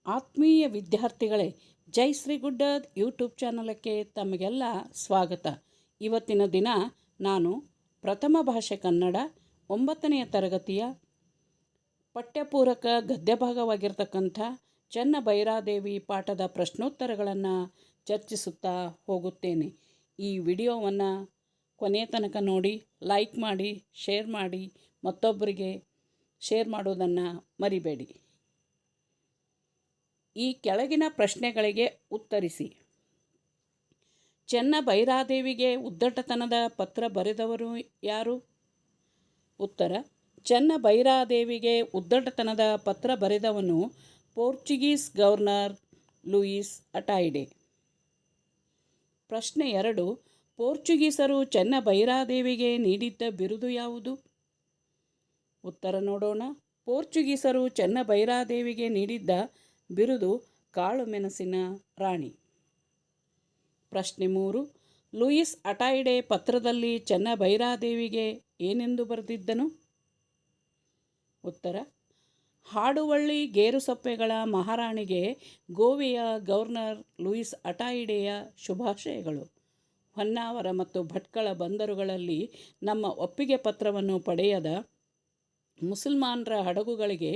ಆತ್ಮೀಯ ವಿದ್ಯಾರ್ಥಿಗಳೇ, ಜೈ ಶ್ರೀ ಗುಡ್ಡದ್ ಯೂಟ್ಯೂಬ್ ಚಾನಲಕ್ಕೆ ತಮಗೆಲ್ಲ ಸ್ವಾಗತ. ಇವತ್ತಿನ ದಿನ ನಾನು ಪ್ರಥಮ ಭಾಷೆ ಕನ್ನಡ 9ನೆಯ ತರಗತಿಯ ಪಠ್ಯಪೂರಕ ಗದ್ಯಭಾಗವಾಗಿರ್ತಕ್ಕಂಥ ಚೆನ್ನಭೈರಾದೇವಿ ಪಾಠದ ಪ್ರಶ್ನೋತ್ತರಗಳನ್ನು ಚರ್ಚಿಸುತ್ತಾ ಹೋಗುತ್ತೇನೆ. ಈ ವಿಡಿಯೋವನ್ನು ಕೊನೆಯ ತನಕ ನೋಡಿ, ಲೈಕ್ ಮಾಡಿ, ಶೇರ್ ಮಾಡಿ, ಮತ್ತೊಬ್ಬರಿಗೆ ಶೇರ್ ಮಾಡೋದನ್ನು ಮರಿಬೇಡಿ. ಈ ಕೆಳಗಿನ ಪ್ರಶ್ನೆಗಳಿಗೆ ಉತ್ತರಿಸಿ. ಚೆನ್ನಭೈರಾದೇವಿಗೆ ಉದ್ದಟತನದ ಪತ್ರ ಬರೆದವರು ಯಾರು? ಉತ್ತರ: ಚೆನ್ನಭೈರಾದೇವಿಗೆ ಉದ್ದಟತನದ ಪತ್ರ ಬರೆದವನು ಪೋರ್ಚುಗೀಸ್ ಗವರ್ನರ್ ಲೂಯಿಸ್ ಅಟಾಯ್ಡೆ. ಪ್ರಶ್ನೆ 2. ಪೋರ್ಚುಗೀಸರು ಚೆನ್ನಭೈರಾದೇವಿಗೆ ನೀಡಿದ್ದ ಬಿರುದು ಯಾವುದು? ಉತ್ತರ ನೋಡೋಣ. ಪೋರ್ಚುಗೀಸರು ಚೆನ್ನಭೈರಾದೇವಿಗೆ ನೀಡಿದ್ದ ಬಿರುದು ಕಾಳು ಮೆಣಸಿನ ರಾಣಿ. ಪ್ರಶ್ನೆ 3. ಲೂಯಿಸ್ ಅಟಾಯ್ಡೆ ಪತ್ರದಲ್ಲಿ ಚೆನ್ನಭೈರಾದೇವಿಗೆ ಏನೆಂದು ಬರೆದಿದ್ದನು? ಉತ್ತರ: ಹಾಡುವಳ್ಳಿ ಗೇರುಸಪ್ಪೆಗಳ ಮಹಾರಾಣಿಗೆ ಗೋವೆಯ ಗವರ್ನರ್ ಲೂಯಿಸ್ ಅಟಾಯ್ಡೆಯ ಶುಭಾಶಯಗಳು. ಹೊನ್ನಾವರ ಮತ್ತು ಭಟ್ಕಳ ಬಂದರುಗಳಲ್ಲಿ ನಮ್ಮ ಒಪ್ಪಿಗೆ ಪತ್ರವನ್ನು ಪಡೆಯದ ಮುಸಲ್ಮಾನರ ಹಡಗುಗಳಿಗೆ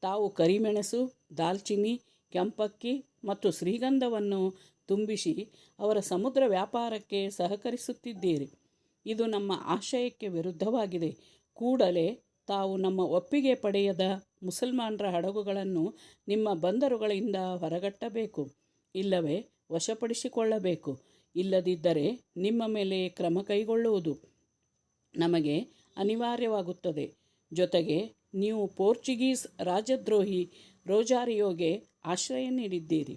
ತಾವು ಕರಿಮೆಣಸು, ದಾಲ್ಚಿನ್ನಿ, ಕೆಂಪಕ್ಕಿ ಮತ್ತು ಶ್ರೀಗಂಧವನ್ನು ತುಂಬಿಸಿ ಅವರ ಸಮುದ್ರ ವ್ಯಾಪಾರಕ್ಕೆ ಸಹಕರಿಸುತ್ತಿದ್ದೀರಿ. ಇದು ನಮ್ಮ ಆಶಯಕ್ಕೆ ವಿರುದ್ಧವಾಗಿದೆ. ಕೂಡಲೇ ತಾವು ನಮ್ಮ ಒಪ್ಪಿಗೆ ಪಡೆಯದ ಮುಸಲ್ಮಾನರ ಹಡಗುಗಳನ್ನು ನಿಮ್ಮ ಬಂದರುಗಳಿಂದ ಹೊರಗಟ್ಟಬೇಕು, ಇಲ್ಲವೇ ವಶಪಡಿಸಿಕೊಳ್ಳಬೇಕು. ಇಲ್ಲದಿದ್ದರೆ ನಿಮ್ಮ ಮೇಲೆ ಕ್ರಮ ಕೈಗೊಳ್ಳುವುದು ನಮಗೆ ಅನಿವಾರ್ಯವಾಗುತ್ತದೆ. ಜೊತೆಗೆ ನೀವು ಪೋರ್ಚುಗೀಸ್ ರಾಜದ್ರೋಹಿ ರೋಜಾರಿಯೋಗೆ ಆಶ್ರಯ ನೀಡಿದ್ದೀರಿ.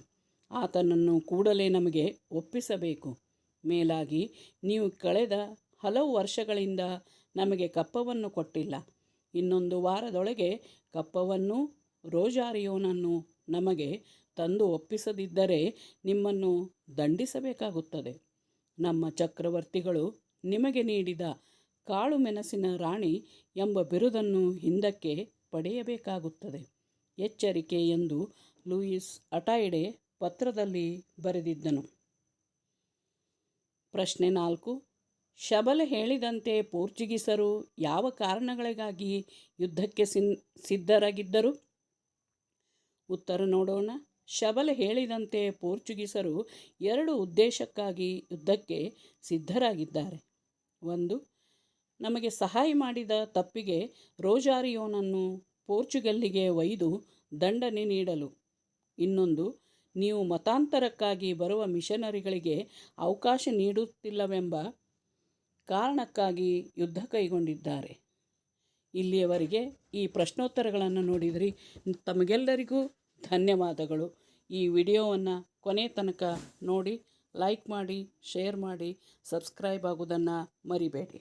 ಆತನನ್ನು ಕೂಡಲೇ ನಮಗೆ ಒಪ್ಪಿಸಬೇಕು. ಮೇಲಾಗಿ ನೀವು ಕಳೆದ ಹಲವು ವರ್ಷಗಳಿಂದ ನಮಗೆ ಕಪ್ಪವನ್ನು ಕೊಟ್ಟಿಲ್ಲ. ಇನ್ನೊಂದು ವಾರದೊಳಗೆ ಕಪ್ಪವನ್ನು ರೋಜಾರಿಯೋನನ್ನು ನಮಗೆ ತಂದು ಒಪ್ಪಿಸದಿದ್ದರೆ ನಿಮ್ಮನ್ನು ದಂಡಿಸಬೇಕಾಗುತ್ತದೆ. ನಮ್ಮ ಚಕ್ರವರ್ತಿಗಳು ನಿಮಗೆ ನೀಡಿದ ಕಾಳು ಮೆಣಸಿನ ರಾಣಿ ಎಂಬ ಬಿರುದನ್ನು ಹಿಂದಕ್ಕೆ ಪಡೆಯಬೇಕಾಗುತ್ತದೆ. ಎಚ್ಚರಿಕೆ ಎಂದು ಲೂಯಿಸ್ ಅಟಾಯ್ಡೆ ಪತ್ರದಲ್ಲಿ ಬರೆದಿದ್ದನು. ಪ್ರಶ್ನೆ 4. ಶಬಲ ಹೇಳಿದಂತೆ ಪೋರ್ಚುಗೀಸರು ಯಾವ ಕಾರಣಗಳಿಗಾಗಿ ಯುದ್ಧಕ್ಕೆ ಸಿದ್ಧರಾಗಿದ್ದರು? ಉತ್ತರ ನೋಡೋಣ. ಶಬಲ ಹೇಳಿದಂತೆ ಪೋರ್ಚುಗೀಸರು 2 ಉದ್ದೇಶಕ್ಕಾಗಿ ಯುದ್ಧಕ್ಕೆ ಸಿದ್ಧರಾಗಿದ್ದಾರೆ. 1. ನಮಗೆ ಸಹಾಯ ಮಾಡಿದ ತಪ್ಪಿಗೆ ರೋಜಾರಿಯೋನನ್ನು ಪೋರ್ಚುಗಲ್ಲಿಗೆ ಒಯ್ದು ದಂಡನೆ ನೀಡಲು. ಇನ್ನೊಂದು, ನೀವು ಮತಾಂತರಕ್ಕಾಗಿ ಬರುವ ಮಿಷನರಿಗಳಿಗೆ ಅವಕಾಶ ನೀಡುತ್ತಿಲ್ಲವೆಂಬ ಕಾರಣಕ್ಕಾಗಿ ಯುದ್ಧ ಕೈಗೊಂಡಿದ್ದಾರೆ. ಇಲ್ಲಿಯವರೆಗೆ ಈ ಪ್ರಶ್ನೋತ್ತರಗಳನ್ನು ನೋಡಿದ್ರಿ. ತಮಗೆಲ್ಲರಿಗೂ ಧನ್ಯವಾದಗಳು. ಈ ವಿಡಿಯೋವನ್ನು ಕೊನೆಯ ತನಕ ನೋಡಿ, ಲೈಕ್ ಮಾಡಿ, ಶೇರ್ ಮಾಡಿ, ಸಬ್ಸ್ಕ್ರೈಬ್ ಆಗೋದನ್ನು ಮರಿಬೇಡಿ.